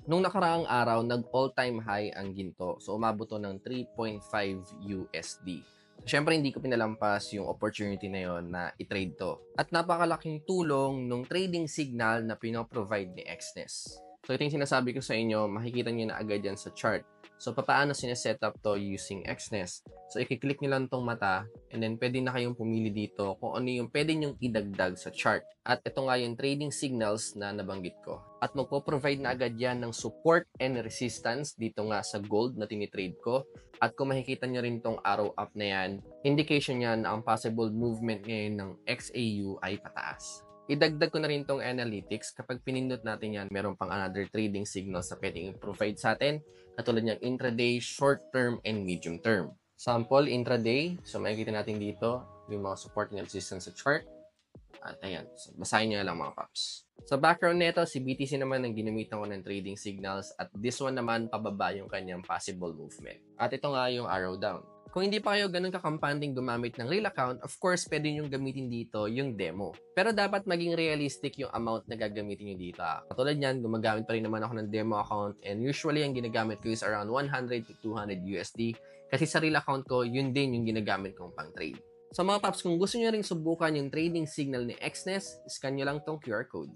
Nung nakaraang araw, nag-all-time high ang ginto. So, umabot to ng 3.5 USD. Siyempre, hindi ko pinalampas yung opportunity na yon na i-trade to. At napakalaking tulong nung trading signal na pinoprovide ni Exness. So, ito yung sinasabi ko sa inyo, makikita nyo na agad yan sa chart. So, paano sineset up to using Exness? So, i-click nyo lang tong mata and then pwede na kayong pumili dito kung ano yung pwede nyong idagdag sa chart. At ito nga yung trading signals na nabanggit ko. At magpo-provide na agad yan ng support and resistance dito nga sa gold na tinitrade ko. At kung makikita nyo rin tong arrow up na yan, indication yan na ang possible movement ngayon ng XAU ay pataas. Idagdag ko na rin tong analytics. Kapag pinindot natin yan, meron pang another trading signals na pwedeng i-provide sa atin, katulad ng intraday, short term, and medium term. Sample, intraday. So, makikita natin dito yung mga support and resistance sa chart. At ayan, so basahin nyo lang mga paps. Sa background nito, si BTC naman ang ginamitan ko ng trading signals at this one naman pababa yung kanyang possible movement. At ito nga yung arrow down. Kung hindi pa kayo ganun kakampanding gumamit ng real account, of course, pwede nyo gamitin dito yung demo. Pero dapat maging realistic yung amount na gagamitin nyo dito. Katulad yan, gumagamit pa rin naman ako ng demo account and usually ang ginagamit ko is around 100 to 200 USD kasi sa real account ko, yun din yung ginagamit kong pang trade. So mga paps, kung gusto nyo ring subukan yung trading signal ni Exness, scan nyo lang tong QR code.